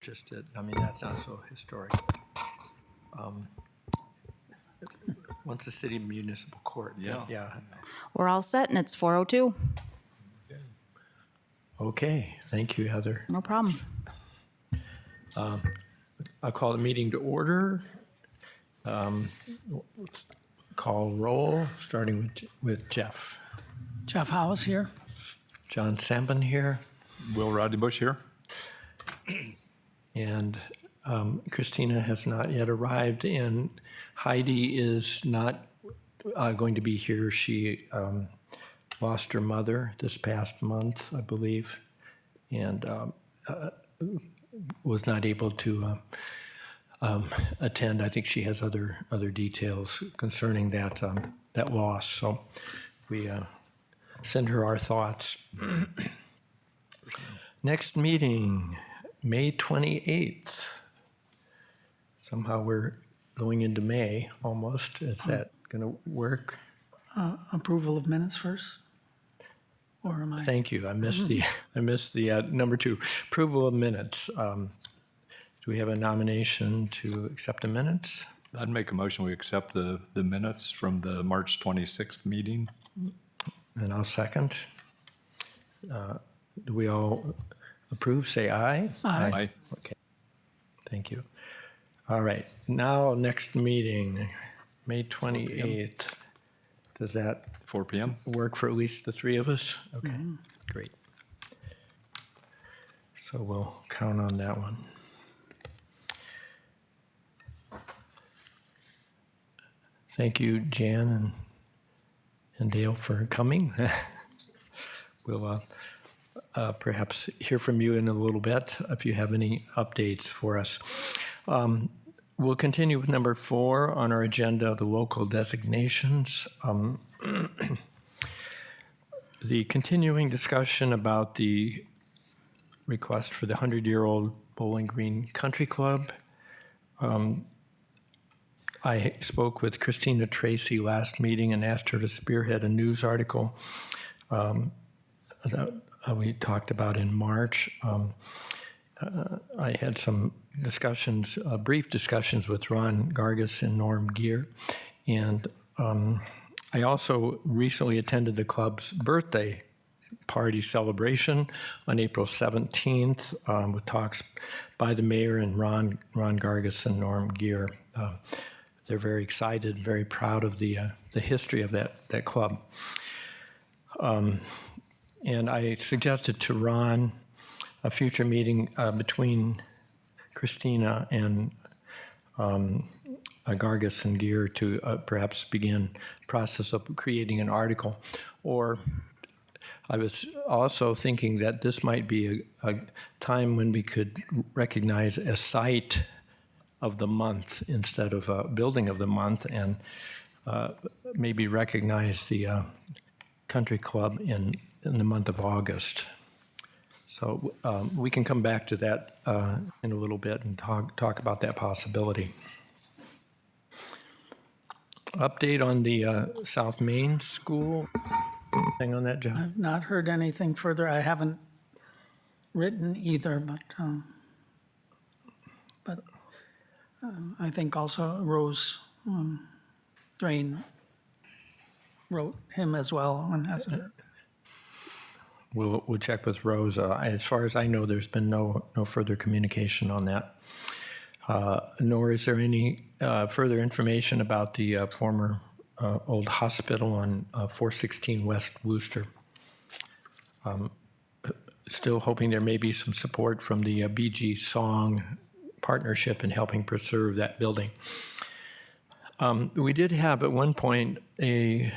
Just it. I mean, that's not so historic. Once the city municipal court. Yeah. Yeah. We're all set, and it's 4:02. Okay, thank you, Heather. No problem. I'll call the meeting to order. Let's call roll, starting with Jeff. Jeff House here. John Sambon here, Will Rodney Bush here. and Christina has not yet arrived, and Heidi is not going to be here. She lost her mother this past month, I believe, and was not able to attend. I think she has other details concerning that that loss. So we send her our thoughts. Next meeting, May 28th. Somehow we're going into May almost. Is that going to work? Approval of minutes first? Or am I? Thank you. I missed the number 2, approval of minutes. Do we have a nomination to accept the minutes? I'd make a motion we accept the minutes from the March 26th meeting. And I'll second. Do we all approve? Say aye. Aye. Okay. Thank you. All right. Now, next meeting, May 28th. Does that 4 p.m. work for at least the 3 of us? Okay, great. So we'll count on that one. Thank you, Jan and Dale, for coming. We'll perhaps hear from you in a little bit if you have any updates for us. We'll continue with number 4 on our agenda, the local designations. The continuing discussion about the request for the 100-year-old Bowling Green Country Club. I spoke with Christina Tracy last meeting and asked her to spearhead a news article that we talked about in March. I had some discussions, brief discussions with Ron Gargas and Norm Gear. And I also recently attended the club's birthday party celebration on April 17th with talks by the mayor and Ron Gargas and Norm Gear. They're very excited, very proud of the history of that club. And I suggested to Ron a future meeting between Christina and Gargas and Gear to perhaps begin the process of creating an article. Or I was also thinking that this might be a time when we could recognize a site of the month instead of a building of the month, and maybe recognize the country club in the month of August. So we can come back to that in a little bit and talk about that possibility. Update on the South Main School. Anything on that, John? I've not heard anything further. I haven't written either, but I think also Rose Drain wrote him as well and hasn't heard. We'll check with Rose. As far as I know, there's been no further communication on that. Nor is there any further information about the former old hospital on 416 West Wooster. Still hoping there may be some support from the BG Song partnership in helping preserve that building. We did have at one point a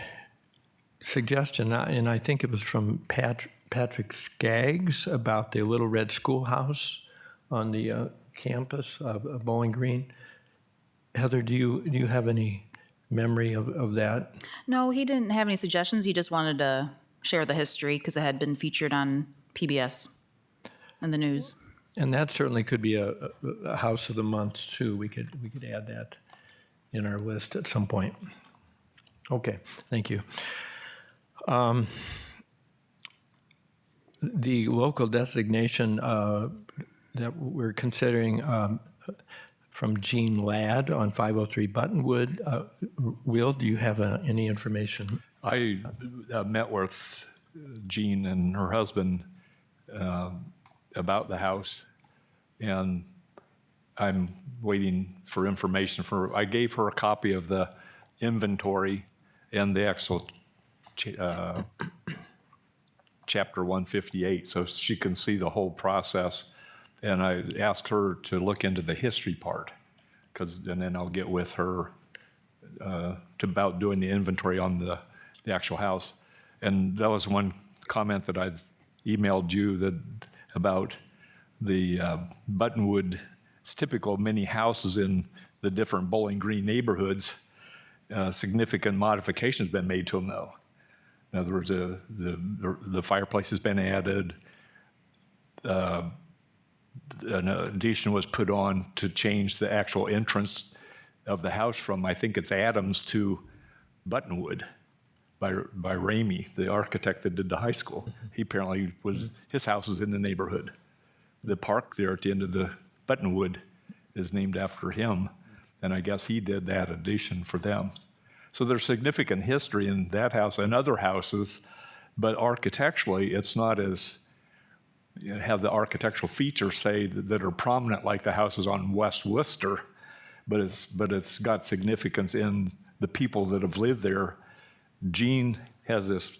suggestion, and I think it was from Patrick Skaggs, about the Little Red Schoolhouse on the campus of Bowling Green. Heather, do you have any memory of that? No, he didn't have any suggestions. He just wanted to share the history because it had been featured on PBS in the news. And that certainly could be a house of the month too. We could add that in our list at some point. Okay, thank you. The local designation that we're considering from Jean Ladd on 503 Buttonwood. Will, do you have any information? I met with Jean and her husband about the house, and I'm waiting for information from her. I gave her a copy of the inventory and the actual chapter 158, so she can see the whole process. And I asked her to look into the history part, and then I'll get with her about doing the inventory on the actual house. And that was one comment that I emailed you about the Buttonwood. It's typical of many houses in the different Bowling Green neighborhoods. Significant modifications been made to them, though. In other words, the fireplace has been added. An addition was put on to change the actual entrance of the house from, I think it's Adams to Buttonwood by Ramey, the architect that did the high school. He apparently his house was in the neighborhood. The park there at the end of the Buttonwood is named after him, and I guess he did that addition for them. So there's significant history in that house and other houses, but architecturally, it's not as have the architectural features that are prominent like the houses on West Worcester, but it's got significance in the people that have lived there. Jean has this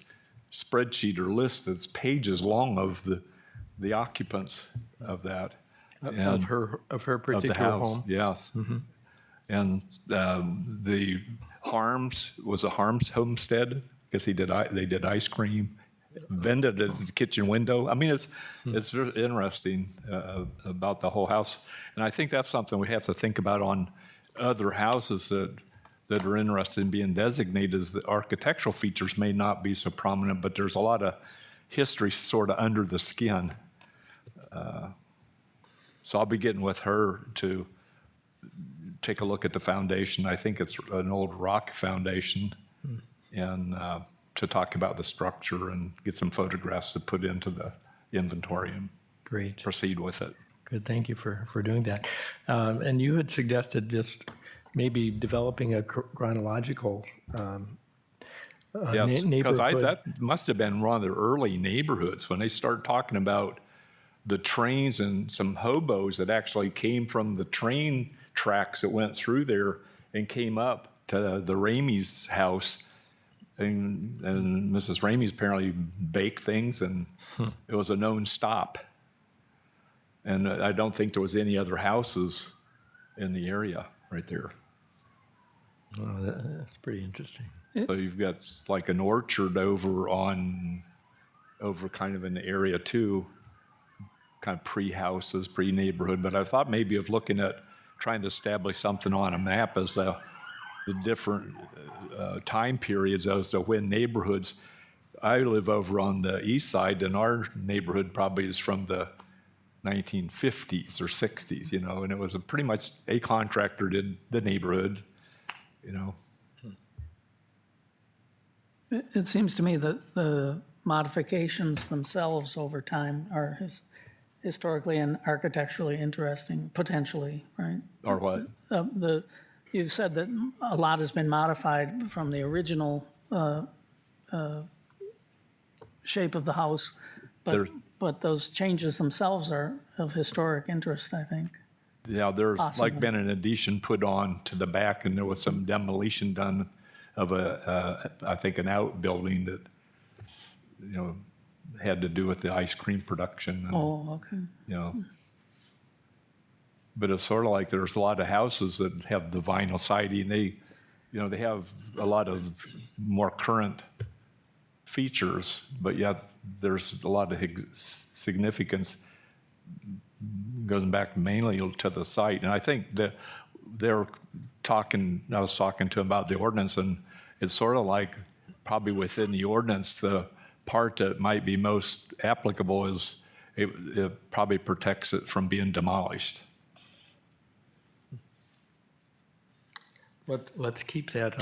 spreadsheet or list that's pages long of the occupants of that. Of her particular of the house, home? yes. And the Harms was a Harms homestead because they did ice cream, vended at the kitchen window. I mean, it's very interesting about the whole house, and I think that's something we have to think about on other houses that are interested in being designated. As the architectural features may not be so prominent, but there's a lot of history sort of under the skin. So I'll be getting with her to take a look at the foundation. I think it's an old rock foundation, and to talk about the structure and get some photographs to put into the inventory and Great. proceed with it. Good, thank you for doing that. And you had suggested just maybe developing a chronological Yes, because neighborhood. that must have been one of the early neighborhoods when they started talking about the trains and some hobos that actually came from the train tracks that went through there and came up to the Ramey's house. And Mrs. Ramey's apparently baked things, and it was a known stop. And I don't think there was any other houses in the area right there. Oh, that's pretty interesting. So you've got like an orchard over kind of in the area too, kind of pre-houses, pre-neighborhood. But I thought maybe of looking at trying to establish something on a map as the different time periods as to when neighborhoods. I live over on the east side, and our neighborhood probably is from the 1950s or 60s, and it was pretty much a contractor did the neighborhood, It seems to me that the modifications themselves over time are historically and architecturally interesting, potentially, right? Or what? You've said that a lot has been modified from the original shape of the house, but those changes themselves are of historic interest, I think. Yeah, there's Possibly. like been an addition put on to the back, and there was some demolition done of I think an outbuilding that, had to do with the ice cream production. And, Oh, okay. But it's sort of like there's a lot of houses that have the vinyl siding. They have a lot of more current features, but yet there's a lot of significance goes back mainly to the site. And I think that I was talking to them about the ordinance, and it's sort of like probably within the ordinance, the part that might be most applicable is it probably protects it from being demolished. Let's keep that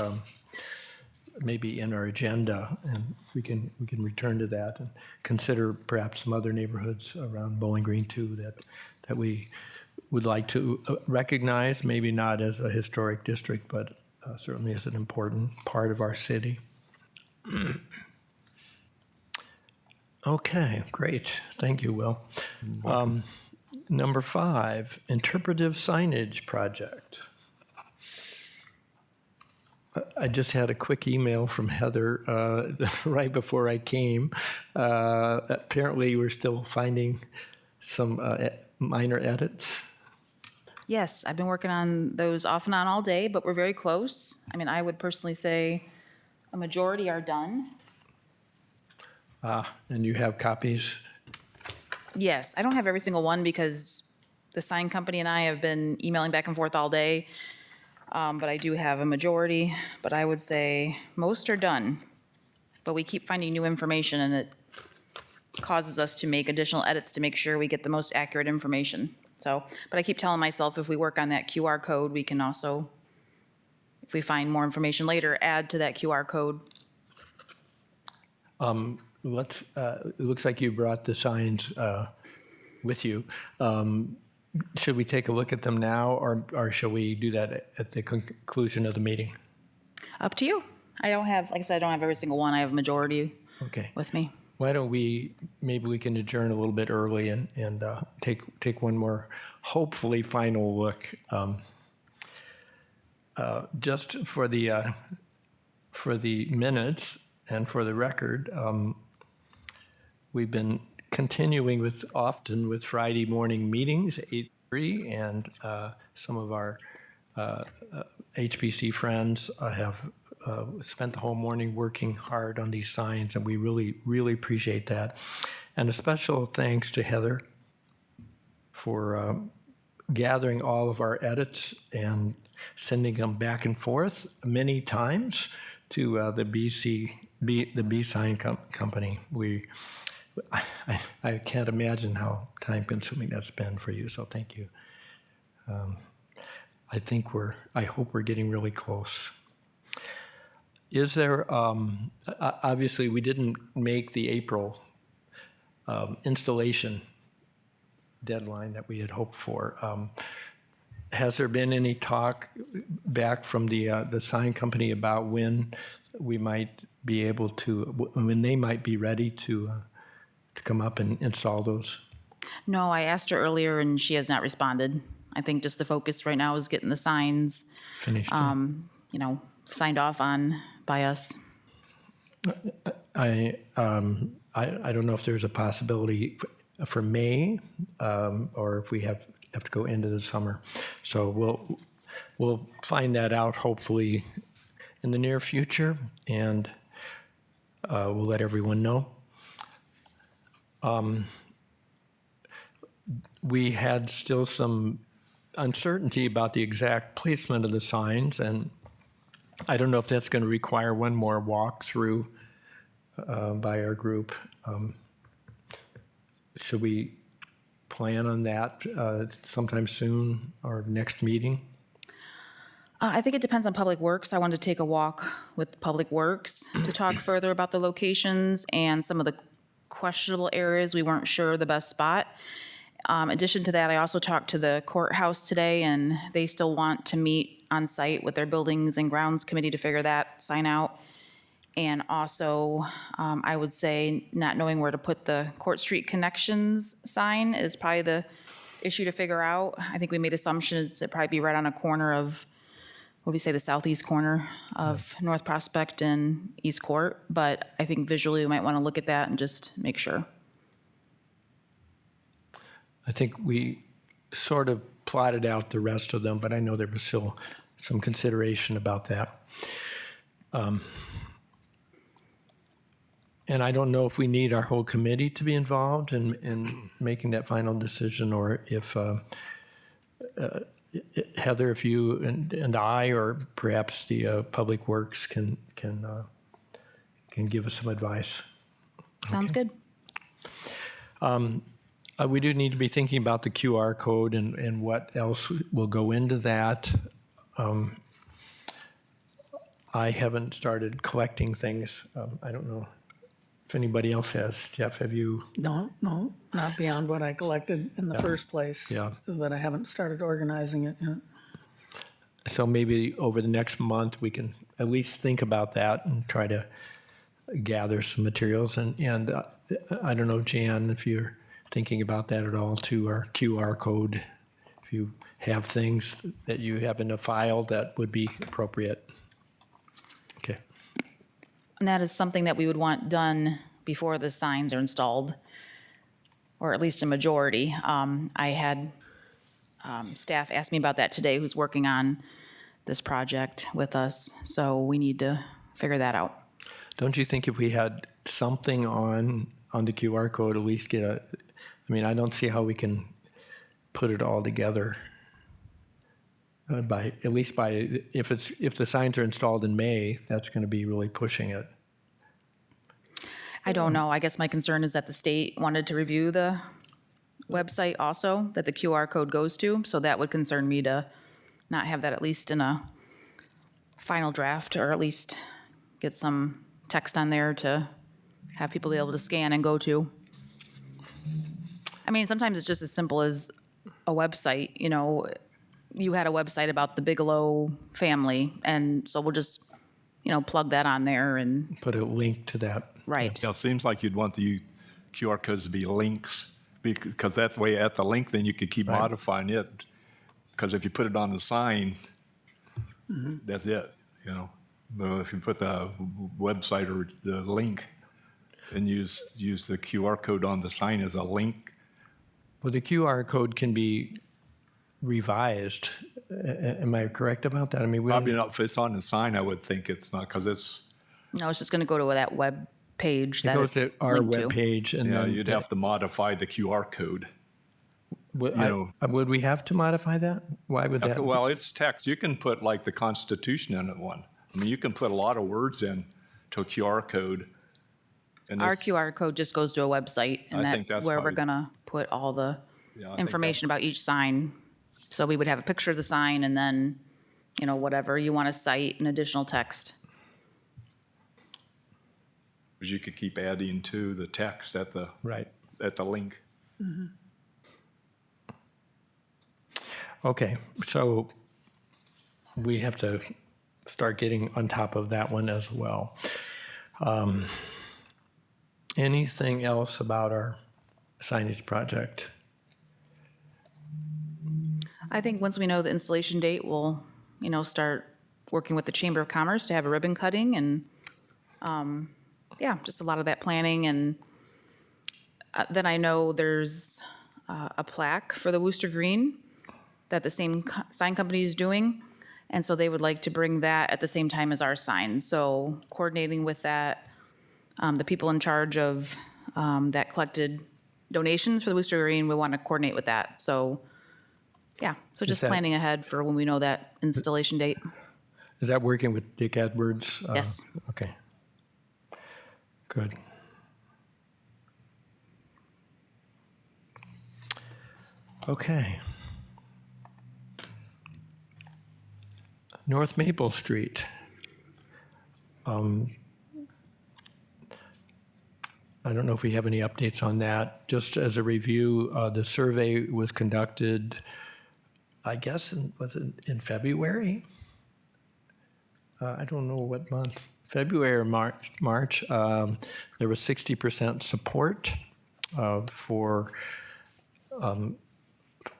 maybe in our agenda, and we can return to that and consider perhaps some other neighborhoods around Bowling Green too that we would like to recognize, maybe not as a historic district, but certainly as an important part of our city. Okay, great. Thank you, Will. Number 5, interpretive signage project. I just had a quick email from Heather right before I came. Apparently, we're still finding some minor edits. Yes, I've been working on those off and on all day, but we're very close. I mean, I would personally say a majority are done. And you have copies? Yes, I don't have every single one because the sign company and I have been emailing back and forth all day. But I do have a majority, but I would say most are done. But we keep finding new information and it causes us to make additional edits to make sure we get the most accurate information. So, but I keep telling myself if we work on that QR code, we can also, if we find more information later, add to that QR code. It looks like you brought the signs with you. Should we take a look at them now, or shall we do that at the conclusion of the meeting? Up to you. I don't have, like I said, I don't have every single one. I have a majority Okay. with me. Why don't maybe we can adjourn a little bit early and take one more, hopefully, final look. Just for the minutes and for the record, we've been continuing often with Friday morning meetings, 8:03, and some of our HPC friends have spent the whole morning working hard on these signs, and we really, really appreciate that. And a special thanks to Heather for gathering all of our edits and sending them back and forth many times to the B Sign Company. I can't imagine how time-consuming that's been for you, so thank you. I hope we're getting really close. Is there, obviously, we didn't make the April installation deadline that we had hoped for. Has there been any talk back from the sign company about when we might be able to, when they might be ready to come up and install those? No, I asked her earlier and she has not responded. I think just the focus right now is getting the signs, Finished? signed off on by us. I don't know if there's a possibility for May, or if we have to go into the summer. So we'll find that out hopefully in the near future, and we'll let everyone know. We had still some uncertainty about the exact placement of the signs, and I don't know if that's going to require one more walkthrough by our group. Should we plan on that sometime soon or next meeting? I think it depends on Public Works. I wanted to take a walk with Public Works to talk further about the locations and some of the questionable areas we weren't sure the best spot. In addition to that, I also talked to the courthouse today, and they still want to meet on site with their Buildings and Grounds Committee to figure that sign out. And also, I would say not knowing where to put the Court Street Connections sign is probably the issue to figure out. I think we made assumptions it'd probably be right on a corner of, what do we say, the southeast corner of North Prospect and East Court. But I think visually we might want to look at that and just make sure. I think we sort of plotted out the rest of them, but I know there was still some consideration about that. And I don't know if we need our whole committee to be involved in making that final decision, or if Heather, if you and I, or perhaps the Public Works can give us some advice. Sounds good. We do need to be thinking about the QR code and what else will go into that. I haven't started collecting things. I don't know. if anybody else has. Jeff, have you? No, not beyond what I collected in the first place. Yeah. But I haven't started organizing it yet. So maybe over the next month, we can at least think about that and try to gather some materials. And I don't know, Jan, if you're thinking about that at all, to our QR code, if you have things that you have in a file that would be appropriate. Okay. And that is something that we would want done before the signs are installed, or at least a majority. I had staff ask me about that today who's working on this project with us, so we need to figure that out. Don't you think if we had something on the QR code, at least get a, I mean, I don't see how we can put it all together by, at least by, if the signs are installed in May, that's going to be really pushing it. I don't know. I guess my concern is that the state wanted to review the website also, that the QR code goes to, so that would concern me to not have that at least in a final draft, or at least get some text on there to have people be able to scan and go to. I mean, sometimes it's just as simple as a website, you know, you had a website about the Bigelow family, and so we'll just, you know, plug that on there and, Put a link to that. right. Yeah, it seems like you'd want the QR codes to be links, because that way at the link, then you could keep Right. modifying it. Because if you put it on the sign, that's it, you know. But if you put the website or the link and use the QR code on the sign as a link, Well, the QR code can be revised. Am I correct about that? I mean, we probably don't, not, if it's on the sign, I would think it's not, because it's, No, it's just gonna go to that web page it that goes to it's our linked to. webpage and yeah, then. you'd have to modify the QR code. Would, you know. would we have to modify that? Why would that? Well, it's text. You can put like the Constitution in it one. I mean, you can put a lot of words in to a QR code. And Our it's- QR code just goes to a website, I and think that's that's where we're probably- gonna put all the Yeah, I think information about each sign. So we would have a picture of the sign and then, you know, whatever you want to cite, an additional text. Because you could keep adding to the text at the Right. link. Okay, so we have to start getting on top of that one as well. Anything else about our signage project? I think once we know the installation date, we'll, you know, start working with the Chamber of Commerce to have a ribbon cutting and, yeah, just a lot of that planning. And then I know there's a plaque for the Wooster Green that the same sign company is doing. And so they would like to bring that at the same time as our sign. So coordinating with that, the people in charge of that collected donations for the Wooster Green, we want to coordinate with that. So, yeah, so just that- planning ahead for when we know that installation date. Is that working with Dick Edwards? Yes. Okay. Good. Okay. North Maple Street. I don't know if we have any updates on that. Just as a review, the survey was conducted, I guess, was it in February? I don't know what month. February or March. There was 60% support for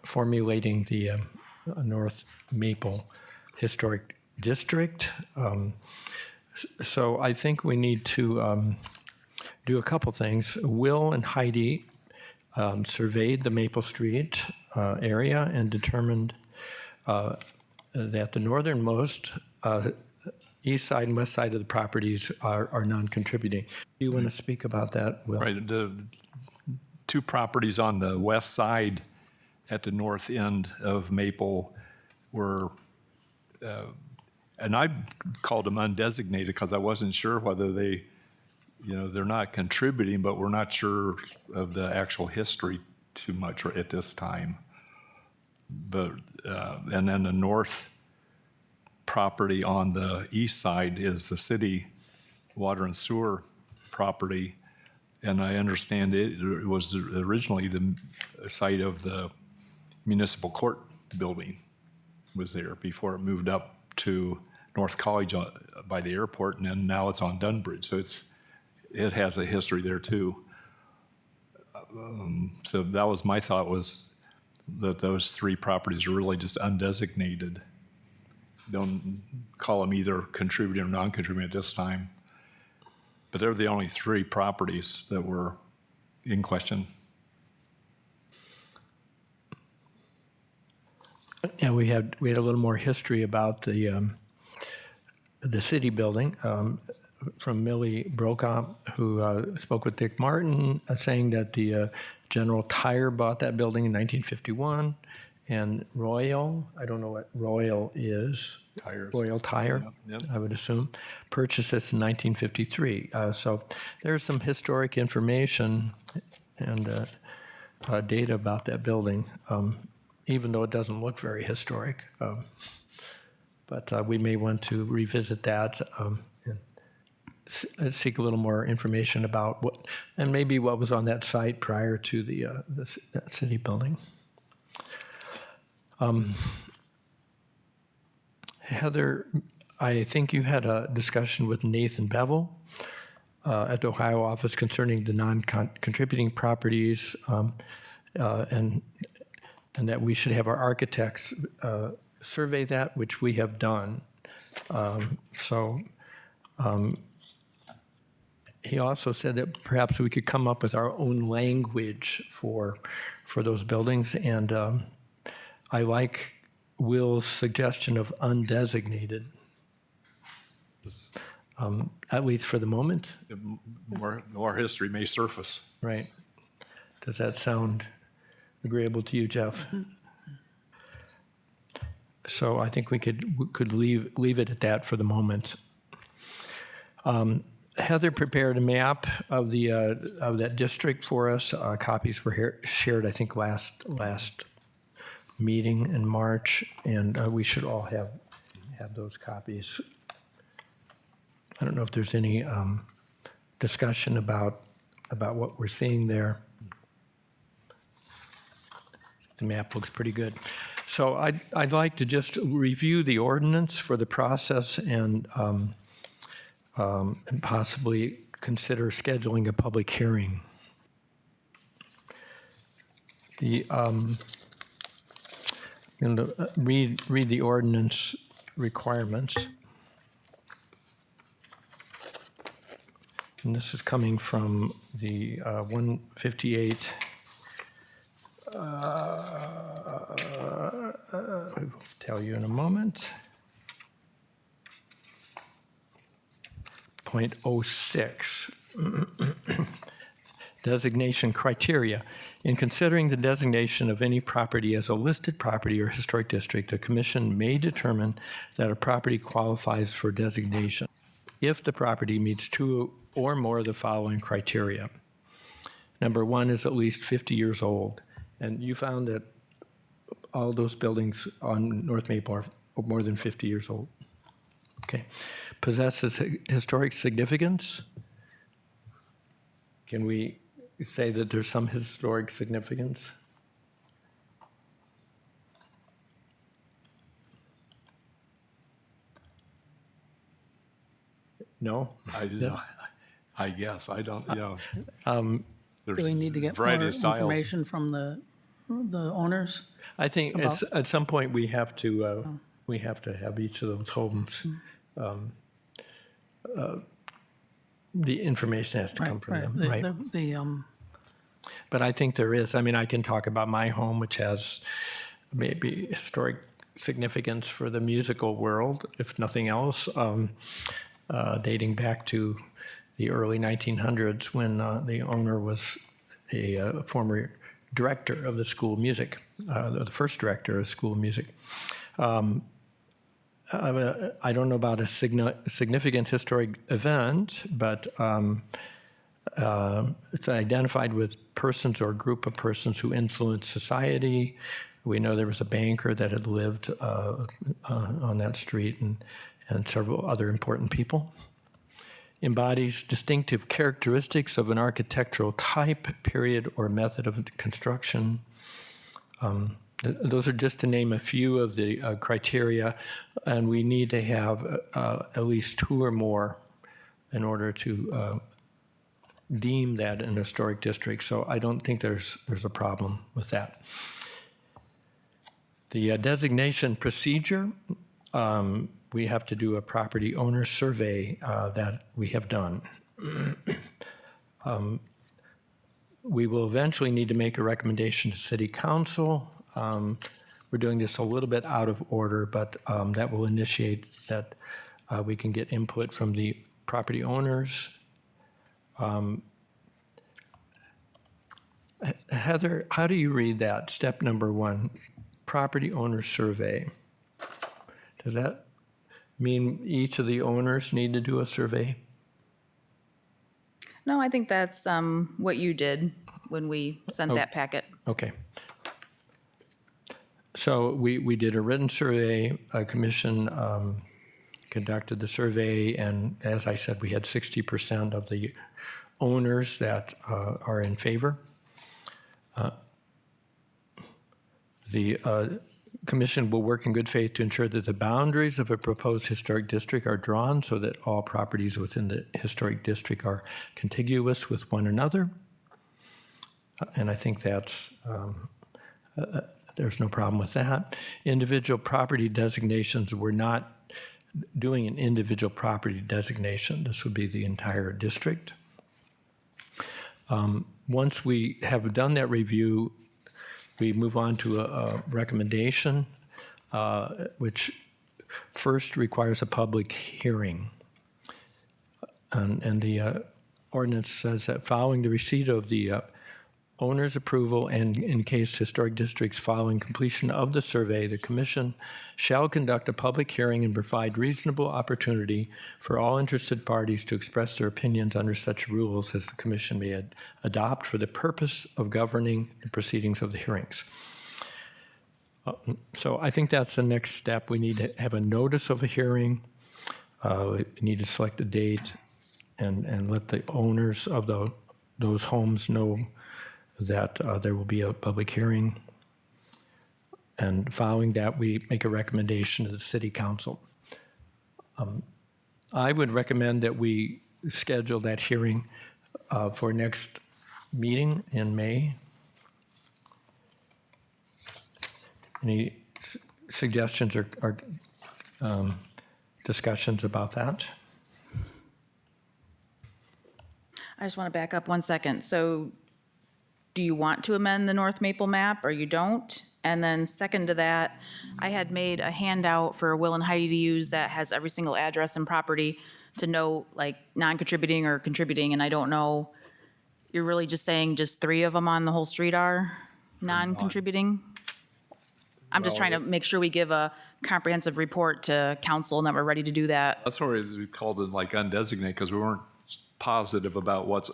formulating the North Maple Historic District. So I think we need to do a couple things. Will and Heidi surveyed the Maple Street area and determined that the northernmost east side and west side of the properties are non-contributing. Do you want to speak about that, Will? Right, the two properties on the west side at the north end of Maple were, and I called them undesignated because I wasn't sure whether they, you know, they're not contributing, but we're not sure of the actual history too much at this time. But, and then the north property on the east side is the city water and sewer property. And I understand it was originally the site of the municipal court building was there before it moved up to North College by the airport, and then now it's on Dunbridge. So it has a history there too. So that was my thought, was that those three properties are really just undesignated. Don't call them either contributing or non-contributing at this time. But they're the only three properties that were in question. Yeah, we had a little more history about the city building from Millie Brokaw, who spoke with Dick Martin, saying that the General Tire bought that building in 1951, and Royal, I don't know what Royal is. Tires. Royal Tire, Yep. I would assume, purchased this in 1953. So there's some historic information and data about that building, even though it doesn't look very historic. But we may want to revisit that and seek a little more information about what, and maybe what was on that site prior to that city building. Heather, I think you had a discussion with Nathan Bevel at the Ohio office concerning the non-contributing properties, and that we should have our architects survey that, which we have done. He also said that perhaps we could come up with our own language for those buildings, and I like Will's suggestion of undesignated, at least for the moment. More history may surface. Right. Does that sound agreeable to you, Jeff? So I think we could leave it at that for the moment. Heather prepared a map of that district for us. Copies were shared, I think, last meeting in March, and we should all have those copies. I don't know if there's any discussion about what we're seeing there. The map looks pretty good. So I'd like to just review the ordinance for the process and possibly consider scheduling a public hearing. I'm going to read the ordinance requirements. And this is coming from the 158. I'll tell you in a moment. 0.06. Designation criteria. In considering the designation of any property as a listed property or historic district, the commission may determine that a property qualifies for designation if the property meets two or more of the following criteria. Number one is at least 50 years old. And you found that all those buildings on North Maple are more than 50 years old. Okay. Possesses historic significance. Can we say that there's some historic significance? No? I guess. I don't, Do we need to get more variety of styles. information from the owners? I think About- at some point we have to have each of those homes. The information has to come from them, right? But I think there is. I mean, I can talk about my home, which has maybe historic significance for the musical world, if nothing else, dating back to the early 1900s when the owner was a former director of the School of Music, the first director of School of Music. I don't know about a significant historic event, but it's identified with persons or group of persons who influenced society. We know there was a banker that had lived on that street and several other important people. embodies distinctive characteristics of an architectural type, period, or method of construction. Those are just to name a few of the criteria, and we need to have at least 2 or more in order to deem that an historic district. So I don't think there's a problem with that. The designation procedure, we have to do a property owner survey that we have done. We will eventually need to make a recommendation to City Council. We're doing this a little bit out of order, but that will initiate that we can get input from the property owners. Heather, how do you read that? Step number 1, property owner survey. Does that mean each of the owners need to do a survey? No, I think that's what you did when we sent that packet. Okay. So we did a written survey, a commission conducted the survey, and as I said, we had 60% of the owners that are in favor. The commission will work in good faith to ensure that the boundaries of a proposed historic district are drawn so that all properties within the historic district are contiguous with one another. And I think that's, there's no problem with that. Individual property designations, we're not doing an individual property designation. This would be the entire district. Once we have done that review, we move on to a recommendation, which first requires a public hearing. And the ordinance says that following the receipt of the owner's approval and in case historic districts following completion of the survey, the commission shall conduct a public hearing and provide reasonable opportunity for all interested parties to express their opinions under such rules as the commission may adopt for the purpose of governing the proceedings of the hearings. So I think that's the next step. We need to have a notice of a hearing. We need to select a date and let the owners of those homes know that there will be a public hearing. And following that, we make a recommendation to the City Council. I would recommend that we schedule that hearing for next meeting in May. Any suggestions or discussions about that? I just want to back up 1 second. So do you want to amend the North Maple map or you don't? And then second to that, I had made a handout for Will and Heidi to use that has every single address and property to know like non-contributing or contributing. And I don't know, you're really just saying just 3 of them on the whole street are non-contributing? I'm just trying to make sure we give a comprehensive report to council and that we're ready to do that. That's why we called it like undesignated, because we weren't positive about what's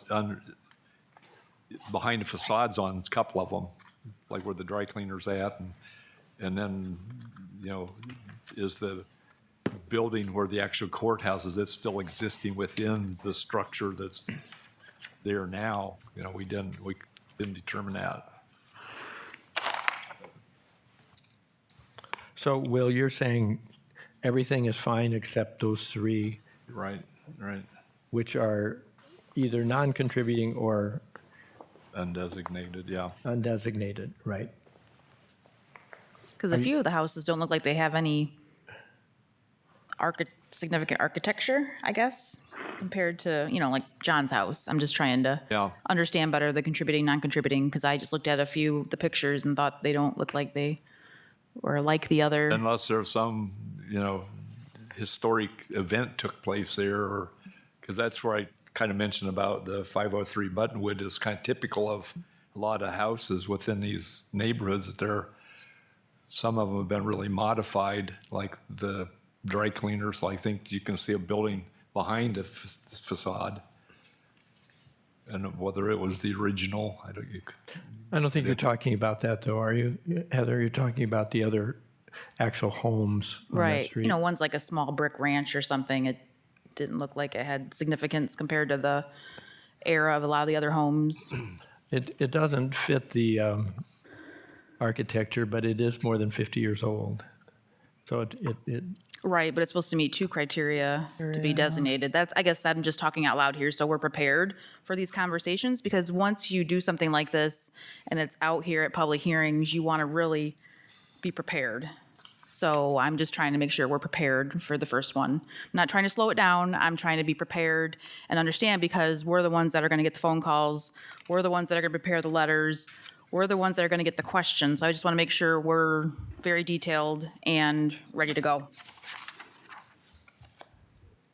behind the facades on a couple of them, like where the dry cleaner's at, and then, you know, is the building where the actual courthouse is, it's still existing within the structure that's there now. You know, we didn't determine that. So, Will, you're saying everything is fine except those 3, Right, right. which are either non-contributing or Undesignated, yeah. undesignated, right? Because a few of the houses don't look like they have any significant architecture, I guess, compared to, you know, like John's house. I'm just trying to Yeah. understand better the contributing, non-contributing, because I just looked at a few of the pictures and thought they don't look like they were like the other. Unless there's some, you know, historic event took place there, or, because that's where I kind of mentioned about the 503 Buttonwood is kind of typical of a lot of houses within these neighborhoods. Some of them have been really modified, like the dry cleaners. I think you can see a building behind the facade. And whether it was the original, I I don't think you're talking about that, though, are you, Heather? You're talking about the other actual homes on that Right. street. You know, one's like a small brick ranch or something. didn't look like it had significance compared to the era of a lot of the other homes. It doesn't fit the architecture, but it is more than 50 years old. So it Right, but it's supposed to meet two criteria to be designated. That's, I guess I'm just talking out loud here, so we're prepared for these conversations, because once you do something like this and it's out here at public hearings, you want to really be prepared. So I'm just trying to make sure we're prepared for the first one. I'm not trying to slow it down. I'm trying to be prepared and understand, because we're the ones that are going to get the phone calls. We're the ones that are going to prepare the letters. We're the ones that are going to get the questions. So I just want to make sure we're very detailed and ready to go.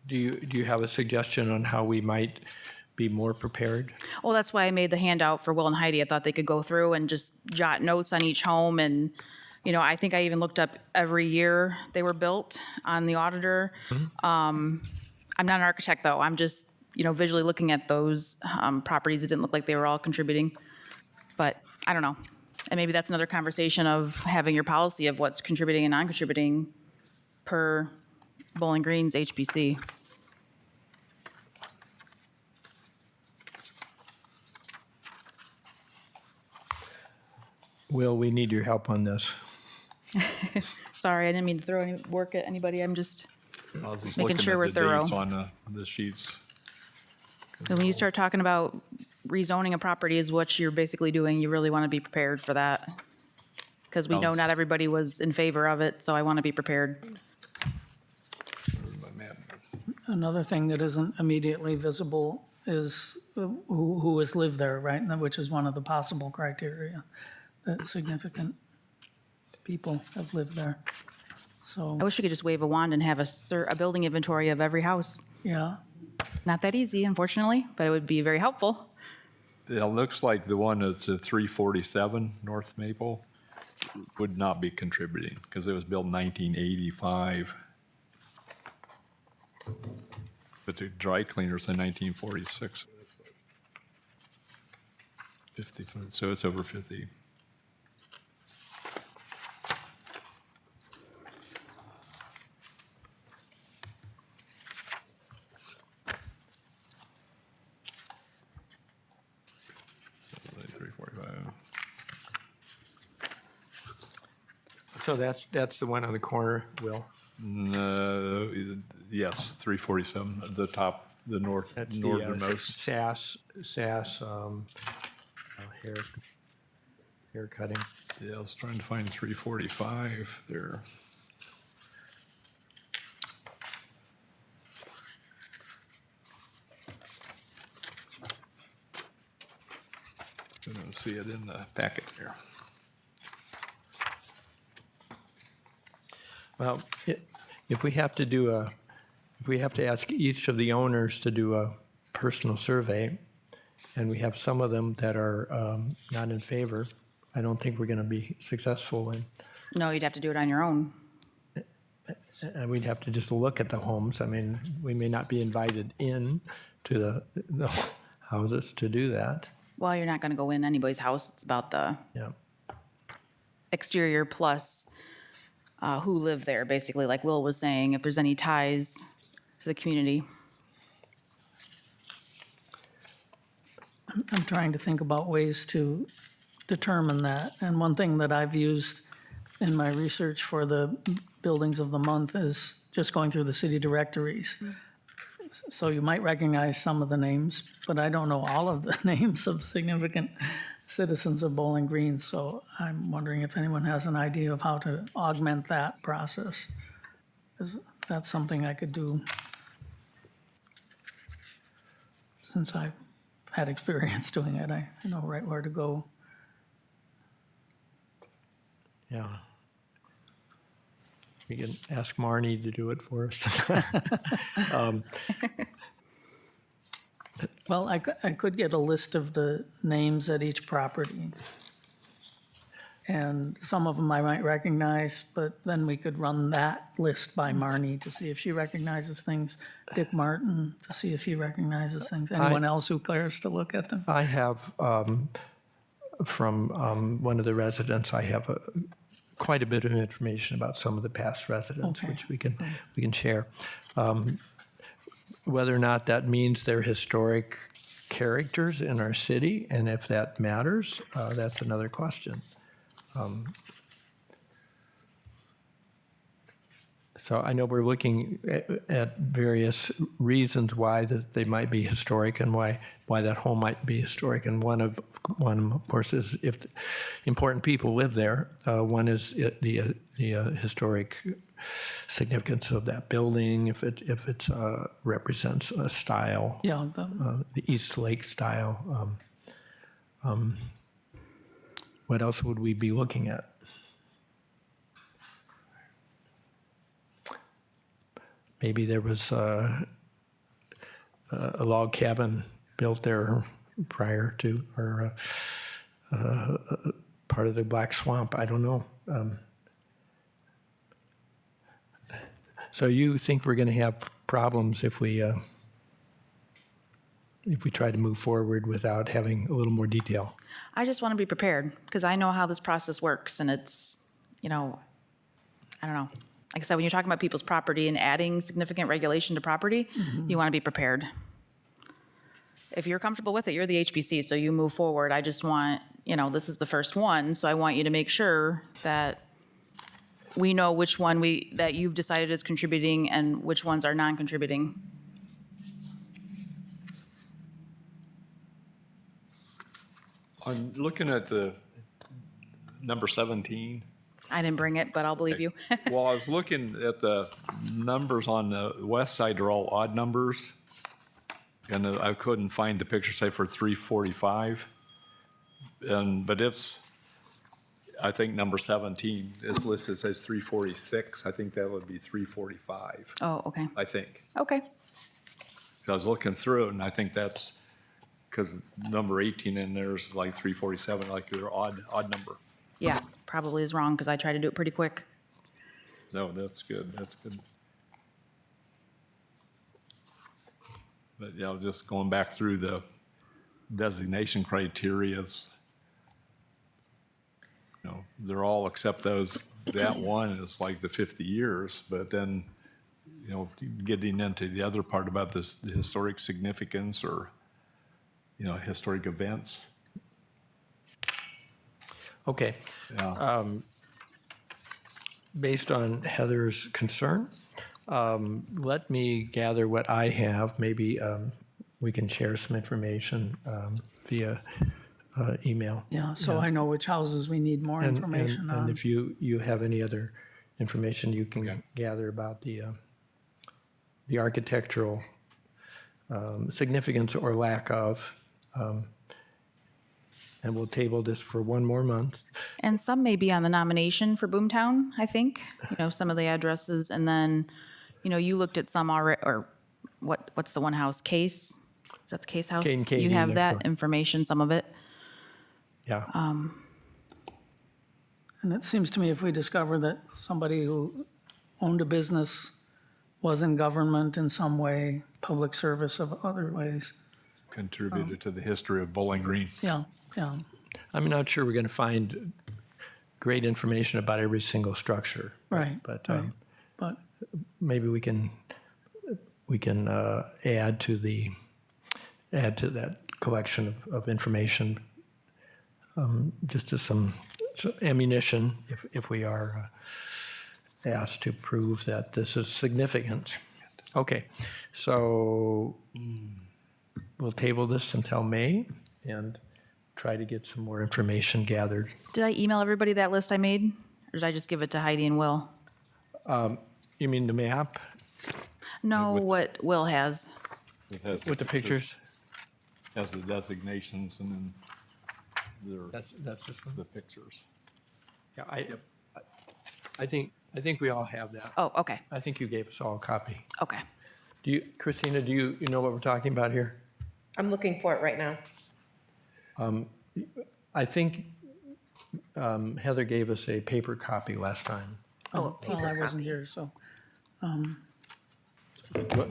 Do you have a suggestion on how we might be more prepared? Well, that's why I made the handout for Will and Heidi. I thought they could go through and just jot notes on each home. And, you know, I think I even looked up every year they were built on the auditor. I'm not an architect, though. I'm just, you know, visually looking at those properties. It didn't look like they were all contributing. But I don't know. And maybe that's another conversation of having your policy of what's contributing and non-contributing per Bowling Green's HBC. Will, we need your help on this. Sorry, I didn't mean to throw any work at anybody. I'm just, I was just Making looking sure at we're the dates thorough. on the sheets. when you start talking about rezoning a property is what you're basically doing, you really want to be prepared for that. Because we know Sounds- not everybody was in favor of it, so I want to be prepared. My map. Another thing that isn't immediately visible is who has lived there, right? And which is one of the possible criteria, that significant people have lived there. So, I wish we could just wave a wand and have a building inventory of every house. yeah, Not that easy, unfortunately, but it would be very helpful. It looks like the one that's at 347 North Maple would not be contributing because it was built in 1985. But the dry cleaners in 1946. 50, so it's over 50. Like 345. So that's the one on the corner, Will. No, yes, 347, the top, the That's the northernmost. SAS hair cutting. Yeah, I was trying to find 345 there. I don't see it in the packet here. Well, if we have to if we have to ask each of the owners to do a personal survey, and we have some of them that are not in favor, I don't think we're going to be successful in. No, you'd have to do it on your own. And we'd have to just look at the homes. I mean, we may not be invited in to the houses to do that. Well, you're not going to go in anybody's house. It's about the Yeah. exterior plus who lived there, basically, like Will was saying, if there's any ties to the community. I'm trying to think about ways to determine that. And one thing that I've used in my research for the buildings of the month is just going through the city directories. So you might recognize some of the names, but I don't know all of the names of significant citizens of Bowling Green. So I'm wondering if anyone has an idea of how to augment that process. That's something I could do since I've had experience doing it. I know right where to go. Yeah. We can ask Marnie to do it for us. Well, I could get a list of the names at each property. And some of them I might recognize, but then we could run that list by Marnie to see if she recognizes things. Dick Martin, to see if he recognizes things. Anyone else who cares to look at them? I have, from one of the residents, I have quite a bit of information about some of the past residents, Okay. which we can share. whether or not that means they're historic characters in our city, and if that matters, that's another question. So I know we're looking at various reasons why that they might be historic and why that home might be historic. And one of course is if important people live there. One is the historic significance of that building, if it represents a style, Yeah, the East Lake style. What else would we be looking at? Maybe there was a log cabin built there prior to, or part of the Black Swamp. I don't know. So you think we're going to have problems if we try to move forward without having a little more detail? I just want to be prepared because I know how this process works and it's, I don't know. Like I said, when you're talking about people's property and adding significant regulation to property, you want to be prepared. If you're comfortable with it, you're the HBC, so you move forward. I just want, this is the first one, so I want you to make sure that we know which one that you've decided is contributing and which ones are non-contributing. I'm looking at the number 17. I didn't bring it, but I'll believe you. Well, I was looking at the numbers on the west side, they're all odd numbers. And I couldn't find the picture say for 345. But it's, I think number 17 is listed, it says 346. I think that would be 345, Oh, okay. I think. Okay. I was looking through it and I think that's, because number 18 in there's like 347, like they're odd number. Yeah, probably is wrong because I tried to do it pretty quick. No, that's good, that's good. But yeah, just going back through the designation criterias, they're all except that one is like the 50 years, but then, getting into the other part about the historic significance or, historic events. Okay. Yeah. Based on Heather's concern, let me gather what I have. Maybe we can share some information via email. yeah, so I know which houses we need more information And on. if you have any other information you can gather about the architectural significance or lack of, and we'll table this for one more month. And some may be on the nomination for Boomtown, I think, some of the addresses. And then, you looked at some already, or what's the one house? Case? Is that the Case house? Kane Katie You have next that door. information, some of it. Yeah. And it seems to me if we discover that somebody who owned a business was in government in some way, public service of other ways, Contributed to the history of Bowling Green. yeah. I'm not sure we're going to find great information about every single structure. Right, But right. But, maybe we can add to that collection of information, just as some ammunition if we are asked to prove that this is significant. Okay, so we'll table this until May and try to get some more information gathered. Did I email everybody that list I made? Or did I just give it to Heidi and Will? You mean the map No, what Will has. It has with the pictures? Has the designations and then That's this one. the pictures. Yeah, I think we all have that. Oh, okay, I think you gave us all a copy. okay. Christina, do you know what we're talking about here? I'm looking for it right now. I think Heather gave us a paper copy last time. Oh, well, I paper wasn't copy. here, so,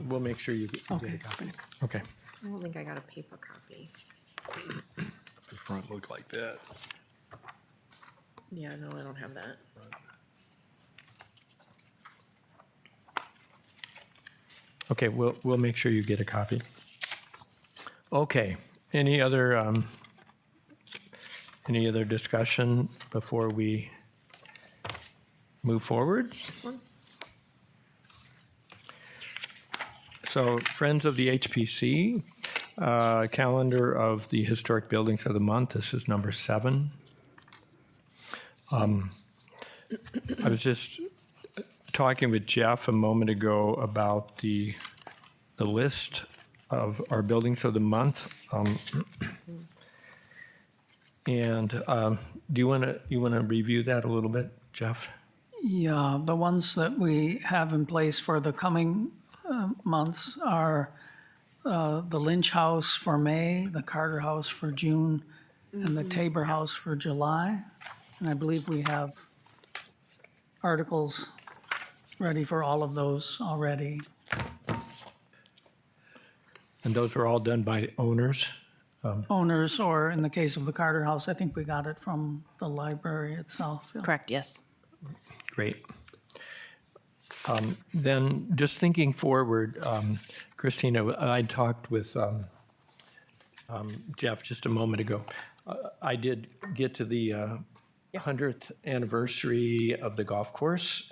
We'll make sure you get a okay. copy. Okay. I don't think I got a paper copy. The front look like that. Yeah, no, I don't have that. Okay, we'll make sure you get a copy. Okay, any other discussion before we move forward? This one? So Friends of the HPC, calendar of the historic buildings of the month. This is number 7. I was just talking with Jeff a moment ago about the list of our buildings of the month. And do you want to review that a little bit, Jeff? Yeah, the ones that we have in place for the coming months are the Lynch House for May, the Carter House for June, and the Tabor House for July. And I believe we have articles ready for all of those already. And those are all done by owners? Owners, or in the case of the Carter House, I think we got it from the library itself. Yeah. Correct, yes. Great. Then just thinking forward, Christina, I talked with Jeff just a moment ago. I did get to the 100th anniversary of the golf course.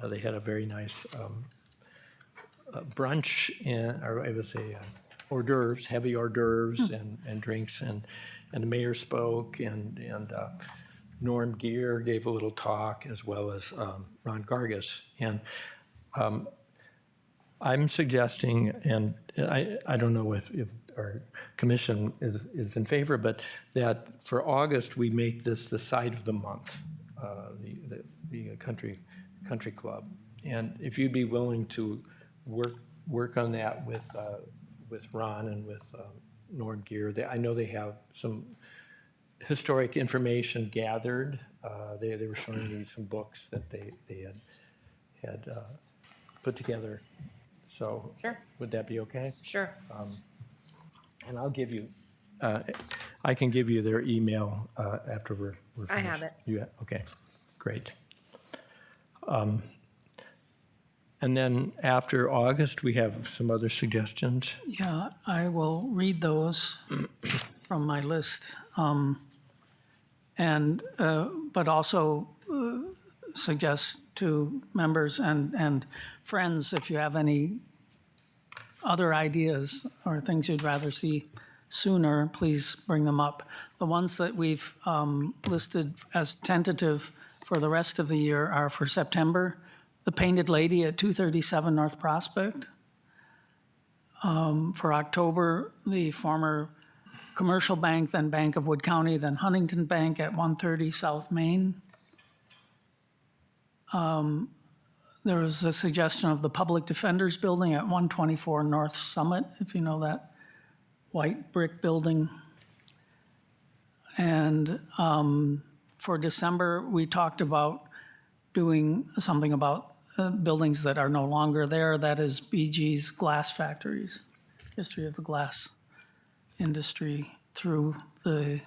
They had a very nice brunch, or it was a hors d'oeuvres, heavy hors d'oeuvres and drinks, and the mayor spoke, and Norm Gear gave a little talk, as well as Ron Gargas. And I'm suggesting, and I don't know if our commission is in favor, but that for August, we make this the site of the month, the country club. And if you'd be willing to work on that with Ron and with Norm Gear, I know they have some historic information gathered. They were showing me some books that they had put together. So Sure. would that be okay? Sure. And I'll give you, I can give you their email after we're finished. I have it. Okay, great. And then after August, we have some other suggestions. Yeah, I will read those from my list. But also suggest to members and friends, if you have any other ideas or things you'd rather see sooner, please bring them up. The ones that we've listed as tentative for the rest of the year are for September, the Painted Lady at 237 North Prospect. For October, the former Commercial Bank, then Bank of Wood County, then Huntington Bank at 130 South Main. There was a suggestion of the Public Defender's Building at 124 North Summit, if you know that white brick building. And for December, we talked about doing something about buildings that are no longer there. That is BG's Glass Factories, history of the glass industry through the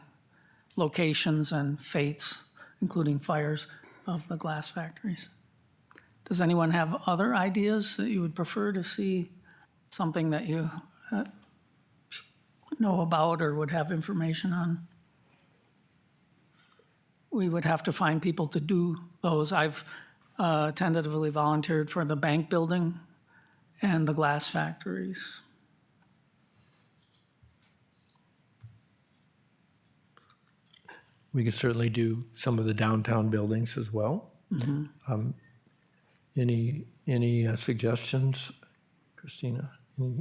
locations and fates, including fires, of the glass factories. Does anyone have other ideas that you would prefer to see, something that you know about or would have information on? We would have to find people to do those. I've tentatively volunteered for the bank building and the glass factories. We could certainly do some of the downtown buildings as well. Any suggestions, Christina?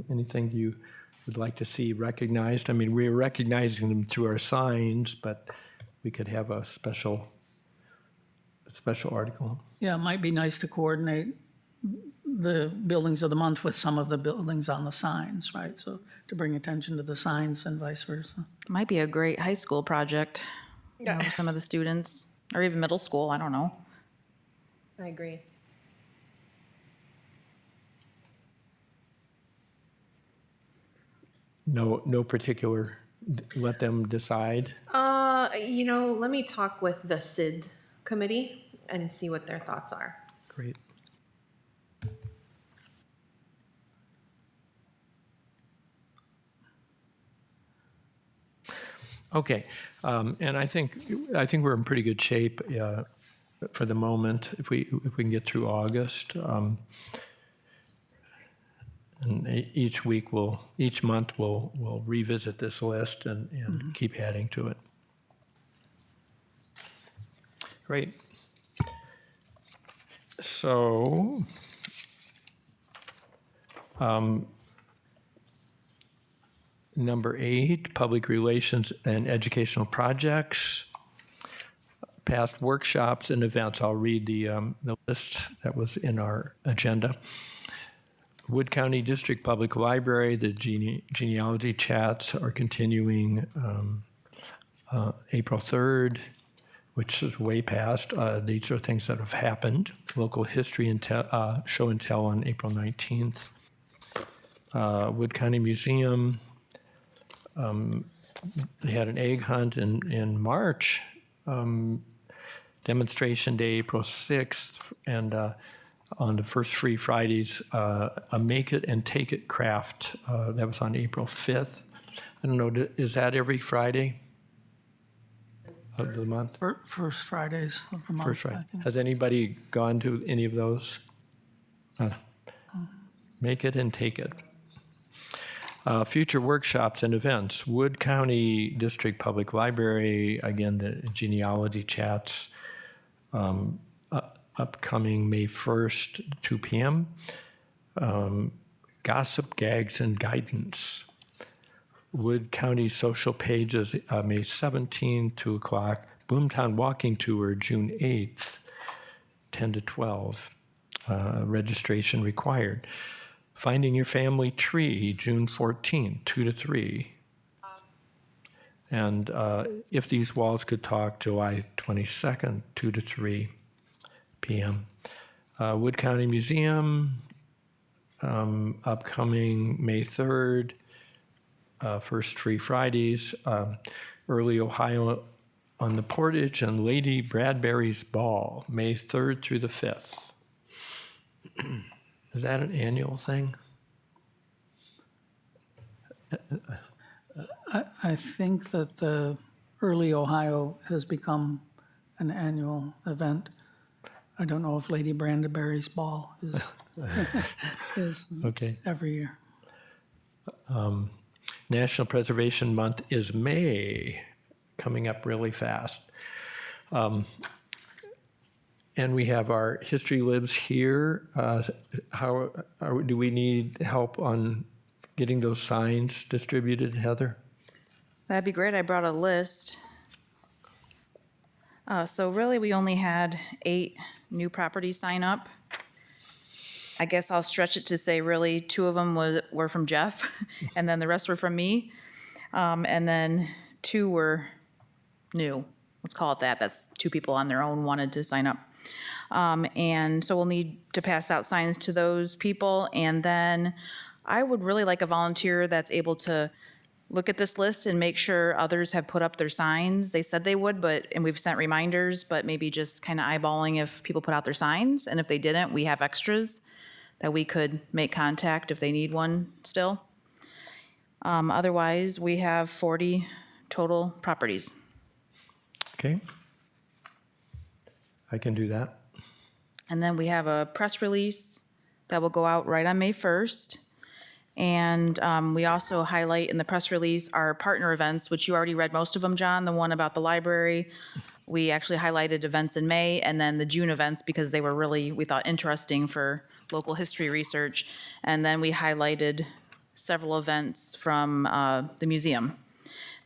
Anything you would like to see recognized? I mean, we're recognizing them through our signs, but we could have a special article. Yeah, it might be nice to coordinate the buildings of the month with some of the buildings on the signs, right? So to bring attention to the signs and vice versa. Might be a great high school project, you know, with some of the students, or even middle school, I don't know. I agree. No particular, let them decide. Let me talk with the SID committee and see what their thoughts are. Great. Okay, and I think we're in pretty good shape for the moment if we can get through August. And each month we'll revisit this list and keep adding to it. Great. So, number 8, public relations and educational projects, past workshops and events. I'll read the list that was in our agenda. Wood County District Public Library, the genealogy chats are continuing April 3rd, which is way past. These are things that have happened. Local history and show and tell on April 19th. Wood County Museum, they had an egg hunt in March. Demonstration Day, April 6th, and on the first Free Fridays, a Make It and Take It craft. That was on April 5th. I don't know, is that every Friday of the month? First Fridays of the month, First I Friday. think. Has anybody gone to any of those? Make It and Take It. Future workshops and events. Wood County District Public Library, again, the genealogy chats, upcoming May 1st, 2 p.m. Gossip, Gags, and Guidance. Wood County Social Pages, May 17th, 2 o'clock. Boomtown Walking Tour, June 8th, 10 to 12. Registration required. Finding Your Family Tree, June 14th, 2 to 3. And If These Walls Could Talk, July 22nd, 2 to 3 p.m. Wood County Museum, upcoming May 3rd, first Free Fridays. Early Ohio on the Portage and Lady Bradbury's Ball, May 3rd through the 5th. Is that an annual thing? I think that the Early Ohio has become an annual event. I don't know if Lady Brandeberry's Ball is Okay. every year. National Preservation Month is May, coming up really fast. And we have our History Lives Here. Do we need help on getting those signs distributed, Heather? That'd be great. I brought a list. So really, we only had 8 new properties sign up. I guess I'll stretch it to say really 2 of them were from Jeff, and then the rest were from me. And then 2 were new. Let's call it that. That's 2 people on their own wanted to sign up. And so we'll need to pass out signs to those people. And then I would really like a volunteer that's able to look at this list and make sure others have put up their signs. They said they would, and we've sent reminders, but maybe just kind of eyeballing if people put out their signs. And if they didn't, we have extras that we could make contact if they need one still. Otherwise, we have 40 total properties. Okay. I can do that. And then we have a press release that will go out right on May 1st. And we also highlight in the press release our partner events, which you already read most of them, John, the one about the library. We actually highlighted events in May and then the June events because they were really, we thought, interesting for local history research. And then we highlighted several events from the museum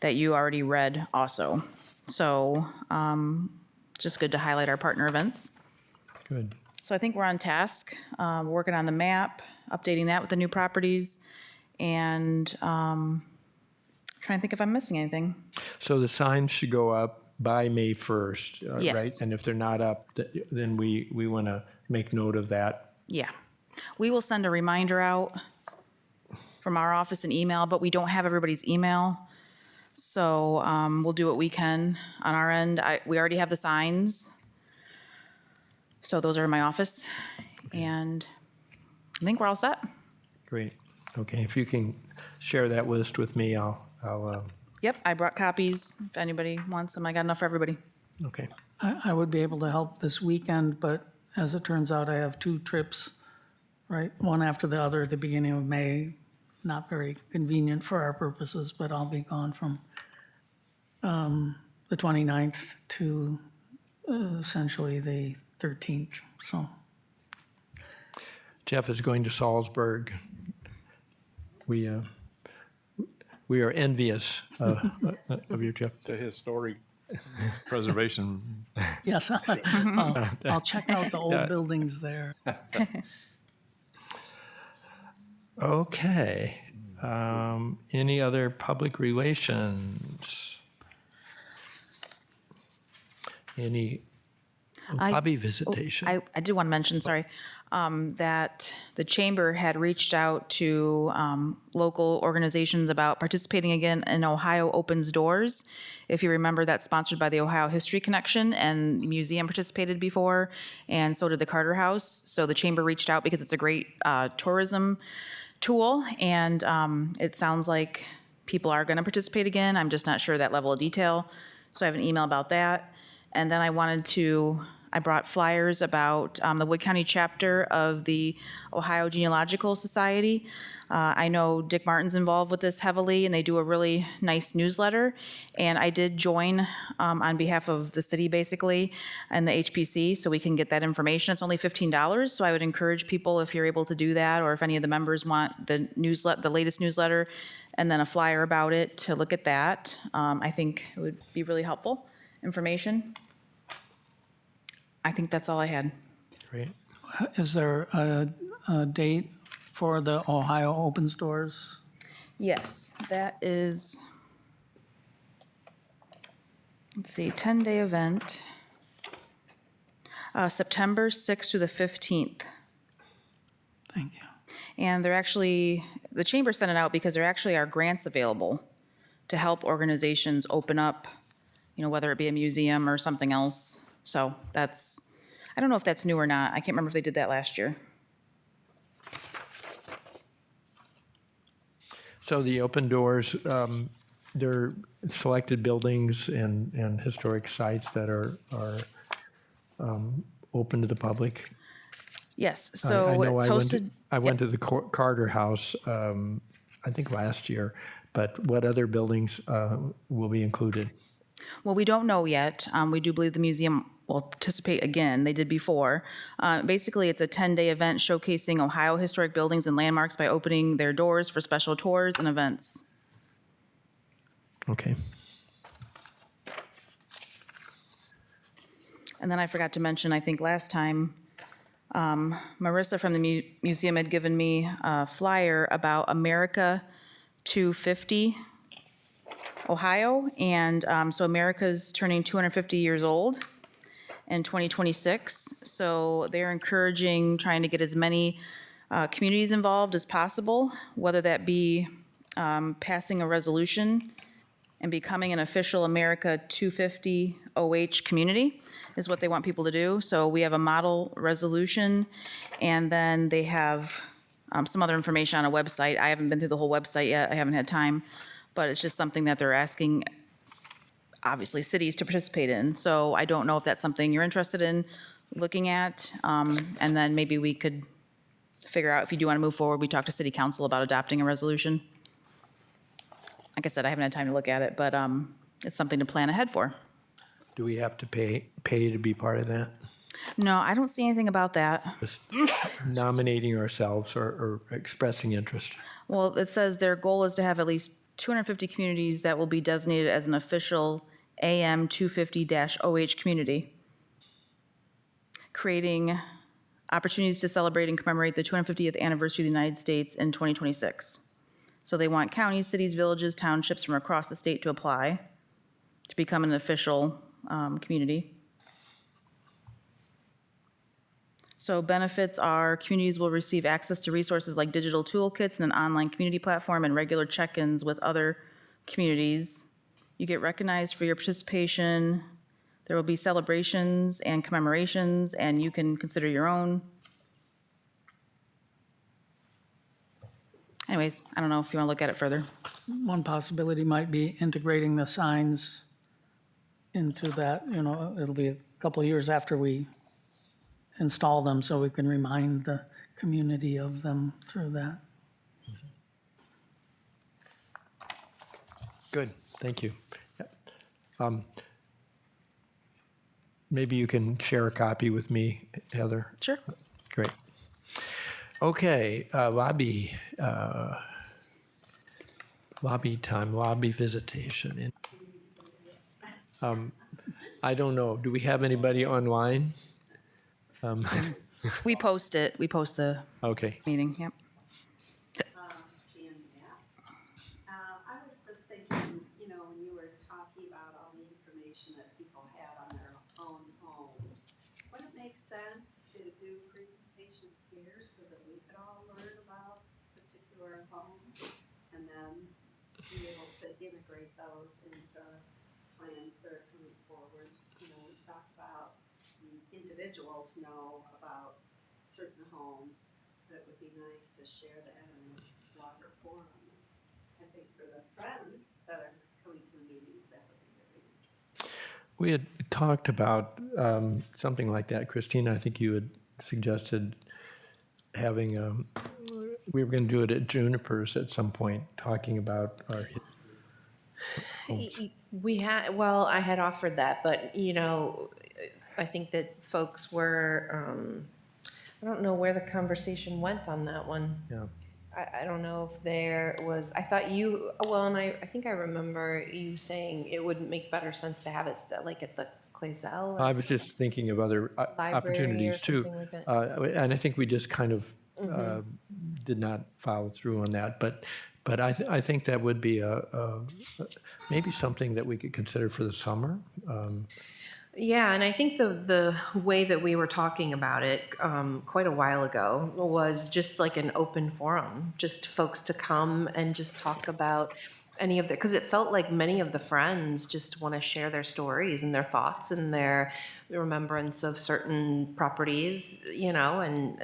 that you already read also. So it's just good to highlight our partner events. Good. So I think we're on task. We're working on the map, updating that with the new properties, and trying to think if I'm missing anything. So the signs should go up by May 1st, Yes. right? And if they're not up, then we want to make note of that. Yeah. We will send a reminder out from our office and email, but we don't have everybody's email. So we'll do what we can on our end. We already have the signs. So those are in my office. And I think we're all set. Great. Okay, if you can share that list with me, I'll Yep, I brought copies. If anybody wants them, I got enough for everybody. Okay. I would be able to help this weekend, but as it turns out, I have 2 trips, right? One after the other at the beginning of May. Not very convenient for our purposes, but I'll be gone from the 29th to essentially the 13th, so. Jeff is going to Salzburg. We are envious of your trip. It's a historic preservation. Yes, I'll check out the old buildings there. Okay. Any other public relations? Any hobby visitation? I did want to mention, sorry, that the chamber had reached out to local organizations about participating again in Ohio Opens Doors. If you remember, that's sponsored by the Ohio History Connection, and the museum participated before, and so did the Carter House. So the chamber reached out because it's a great tourism tool, and it sounds like people are going to participate again. I'm just not sure that level of detail. So I have an email about that. And then I brought flyers about the Wood County chapter of the Ohio Genealogical Society. I know Dick Martin's involved with this heavily, and they do a really nice newsletter. And I did join on behalf of the city, basically, and the HPC, so we can get that information. It's only $15, so I would encourage people, if you're able to do that, or if any of the members want the latest newsletter, and then a flyer about it, to look at that. I think it would be really helpful information. I think that's all I had. Great. Is there a date for the Ohio Opens Doors? Yes, that is, let's see, 10-day event. September 6th through the 15th. Thank you. And the chamber sent it out because there actually are grants available to help organizations open up, whether it be a museum or something else. So I don't know if that's new or not. I can't remember if they did that last year. So the open doors, they're selected buildings and historic sites that are open to the public. Yes, I so know it's hosted. I went to the Carter House, I think last year, but what other buildings will be included? Well, we don't know yet. We do believe the museum will participate again. They did before. Basically, it's a 10-day event showcasing Ohio historic buildings and landmarks by opening their doors for special tours and events. Okay. And then I forgot to mention, I think last time, Marissa from the museum had given me a flyer about America 250 Ohio. And so America's turning 250 years old in 2026. So they're encouraging, trying to get as many communities involved as possible, whether that be passing a resolution and becoming an official America 250 OH community is what they want people to do. So we have a model resolution, and then they have some other information on a website. I haven't been through the whole website yet. I haven't had time, but it's just something that they're asking, obviously, cities to participate in. So I don't know if that's something you're interested in looking at, and then maybe we could figure out if you do want to move forward. We talk to city council about adopting a resolution. Like I said, I haven't had time to look at it, but it's something to plan ahead for. Do we have to pay to be part of that? No, I don't see anything about that. Just nominating ourselves or expressing interest? Well, it says their goal is to have at least 250 communities that will be designated as an official AM 250-OH community, creating opportunities to celebrate and commemorate the 250th anniversary of the United States in 2026. So they want counties, cities, villages, townships from across the state to apply to become an official community. So benefits are communities will receive access to resources like digital toolkits and an online community platform and regular check-ins with other communities. You get recognized for your participation. There will be celebrations and commemorations, and you can consider your own. anyways, I don't know if you want to look at it further. One possibility might be integrating the signs into that, it'll be a couple of years after we install them, so we can remind the community of them through that. Good, thank you. Maybe you can share a copy with me, Heather? Sure. Great. Okay, lobby time, lobby visitation. I don't know, do we have anybody online? We post the Okay, meeting, yep. Jan Knapp. I was just thinking, when you were talking about all the information that people had on their own homes, would it make sense to do presentations here so that we could all learn about particular homes and then be able to integrate those into plans that are coming forward? We talk about individuals know about certain homes, but it would be nice to share that in a longer forum. I think for the friends that are coming to the meetings, that would be really interesting. we had talked about something like that. Christina, I think you had suggested having, we were going to do it at Juniper's at some point, talking about our, Well, I had offered that, but, I think that folks were, I don't know where the conversation went on that one. yeah. I don't know if there was, I thought you, well, and I think I remember you saying it would make better sense to have it like at the Clazel. I was just thinking of other Library opportunities or too. something like that. And I think we just kind of did not follow through on that. But I think that would be maybe something that we could consider for the summer. Yeah, and I think the way that we were talking about it quite a while ago was just like an open forum, just folks to come and just talk about any of the, because it felt like many of the friends just want to share their stories and their thoughts and their remembrance of certain properties, and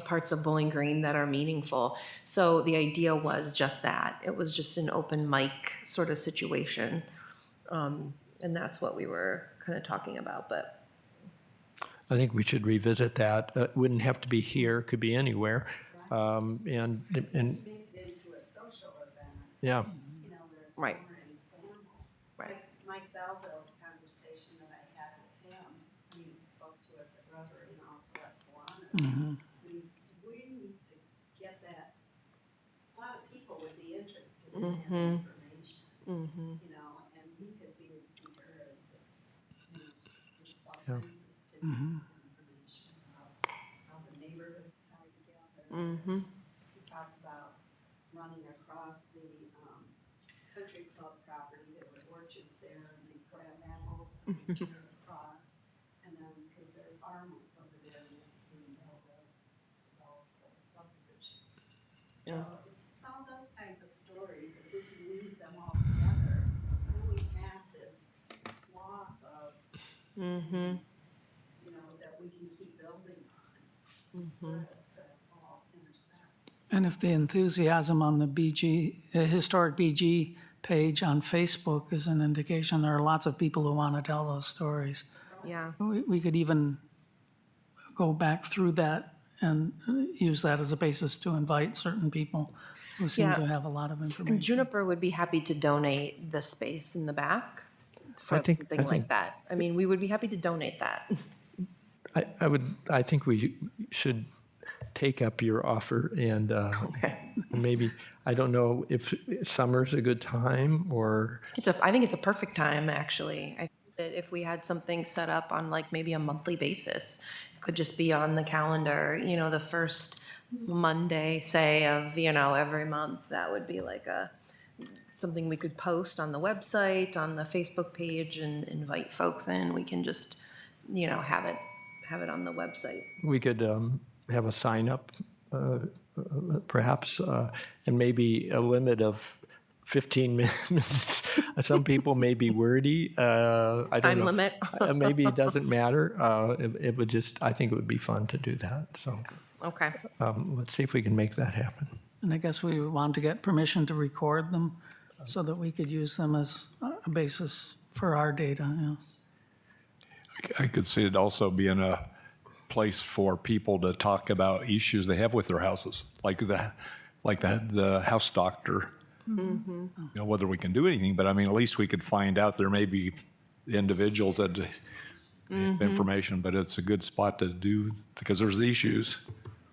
parts of Bowling Green that are meaningful. So the idea was just that. It was just an open mic sort of situation. And that's what we were kind of talking about, but. I think we should revisit that. It wouldn't have to be here, could be anywhere. And Make it into a social event. yeah, Where it's Right. more informal. Right. Like Mike Belleville conversation that I had with him, he spoke to us at Rotary and also at Kiwanis. We need to get that, a lot of people would be interested in that information. And we could be a speaker and just, give us all kinds of tidbits of information about how the neighborhoods tie together. We talked about running across the country club property. There were orchards there, and they grab apples and they spread it across. And then, because there are farmers over there, and they build a subdivision. So it's just all those kinds of stories. If we can weave them all together, then we have this block of things, that we can keep building on. These threads that all intersect. And if the enthusiasm on the historic BG page on Facebook is an indication, there are lots of people who want to tell those stories. Yeah. We could even go back through that and use that as a basis to invite certain people who seem Yeah. to have a lot of information. Juniper would be happy to donate the space in the back for something I like think- that. I mean, we would be happy to donate that. I think we should take up your offer and Okay. maybe, I don't know if summer's a good time or, I think it's a perfect time, actually. I think that if we had something set up on like maybe a monthly basis, it could just be on the calendar, the first Monday, say, of, every month, that would be like something we could post on the website, on the Facebook page, and invite folks in. We can just, have it on the website. we could have a sign up perhaps, and maybe a limit of 15 minutes. Some people may be wordy. I don't Time know. limit. Maybe it doesn't matter. It would just, I think it would be fun to do that. So Okay. let's see if we can make that happen. And I guess we want to get permission to record them so that we could use them as a basis for our data, yeah. I could see it also being a place for people to talk about issues they have with their houses, like the house doctor. You know, whether we can do anything, but I mean, at least we could find out there may be individuals that have information, but it's a good spot to do because there's issues,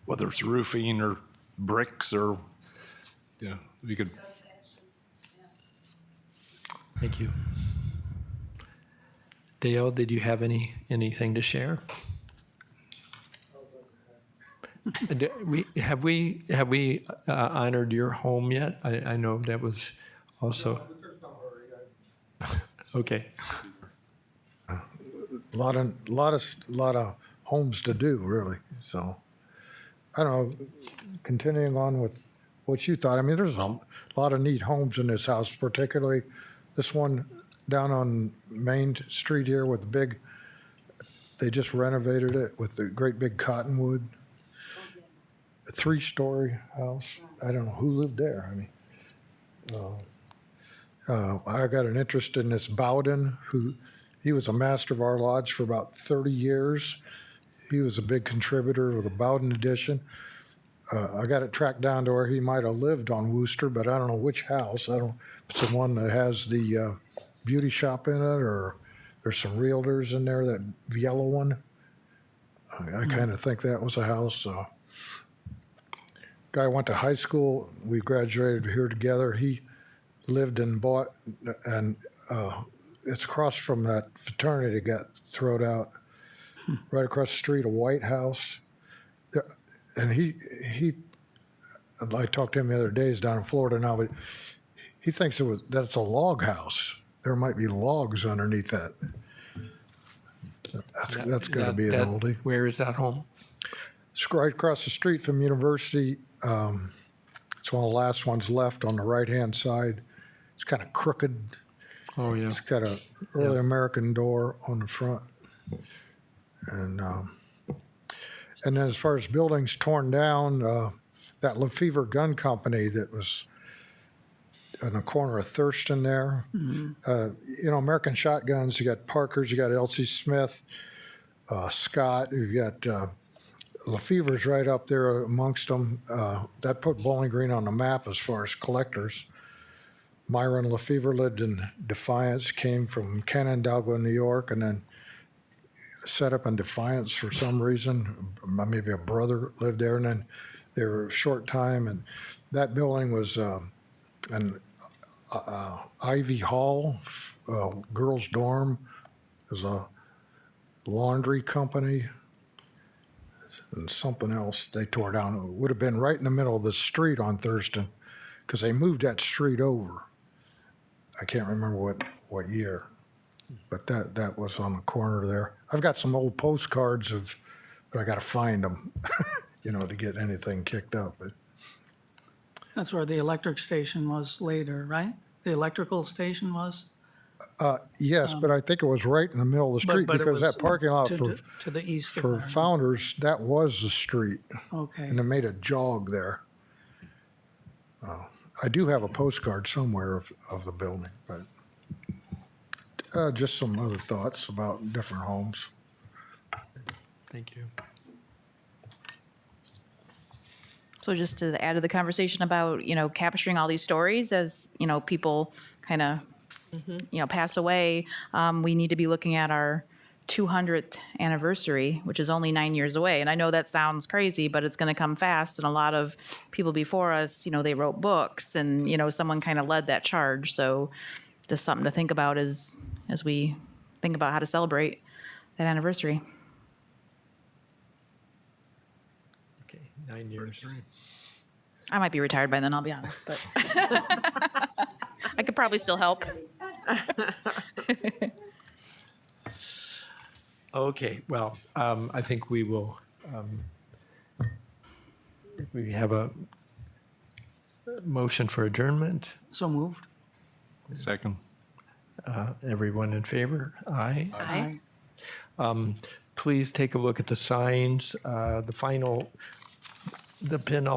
whether it's roofing or bricks or, you know, we could. Thank you. Dale, did you have anything to share? Have we honored your home yet? I know that was also. Okay. A lot of homes to do, really. So, I don't know. Continuing on with what you thought, I mean, there's a lot of neat homes in this house, particularly this one down on Main Street here with the big. They just renovated it with the great big cottonwood. A 3-story house. I don't know who lived there. I mean, I got an interest in this Bowden, he was a master of our lodge for about 30 years. He was a big contributor of the Bowden edition. I got it tracked down to where he might have lived on Wooster, but I don't know which house. I don't know if it's the one that has the beauty shop in it, or there's some realtors in there, that yellow one. I kind of think that was a house. So. Guy went to high school. We graduated here together. He lived and bought, and it's across from that fraternity that got thrown out. Right across the street, a white house. And I talked to him the other day. He's down in Florida now, but he thinks that's a log house. There might be logs underneath that. That's got to be an oldie. Where is that home? It's right across the street from University. It's one of the last ones left on the right-hand side. It's kind of crooked. Oh, yeah. It's got a early American door on the front. And then as far as buildings torn down, that Lefevre Gun Company that was on the corner of Thurston there. You know, American Shotguns, you got Parker's, you got L.C. Smith, Scott, you've got Lefevre's right up there amongst them. That put Bowling Green on the map as far as collectors. Myron Lefevre lived in Defiance, came from Canandaigua, New York, and then set up in Defiance for some reason. Maybe a brother lived there, and then they were a short time. And that building was an Ivy Hall, girls' dorm. There's a laundry company. And something else they tore down. It would have been right in the middle of the street on Thurston, because they moved that street over. I can't remember what year, but that was on the corner there. I've got some old postcards but I got to find them, you know, to get anything kicked up. But That's where the electric station was later, right? The electrical station was? yes, but I think it was right in the middle of the street, But it because was that parking lot to the east of for there. Founders, that was the street, Okay. and they made a jog there. I do have a postcard somewhere of the building, but just some other thoughts about different homes. Thank you. So just to add to the conversation about, you know, capturing all these stories as, you know, people kind of, you know, pass away, we need to be looking at our 200th anniversary, which is only 9 years away. And I know that sounds crazy, but it's going to come fast. And a lot of people before us, you know, they wrote books and, you know, someone kind of led that charge. So just something to think about as we think about how to celebrate that anniversary. Okay, 9 years. I might be retired by then, I'll be honest, but I could probably still help. Okay, well, I think we will, we have a motion for adjournment. So moved. Second. Everyone in favor? Aye. Aye. Please take a look at the signs. The pin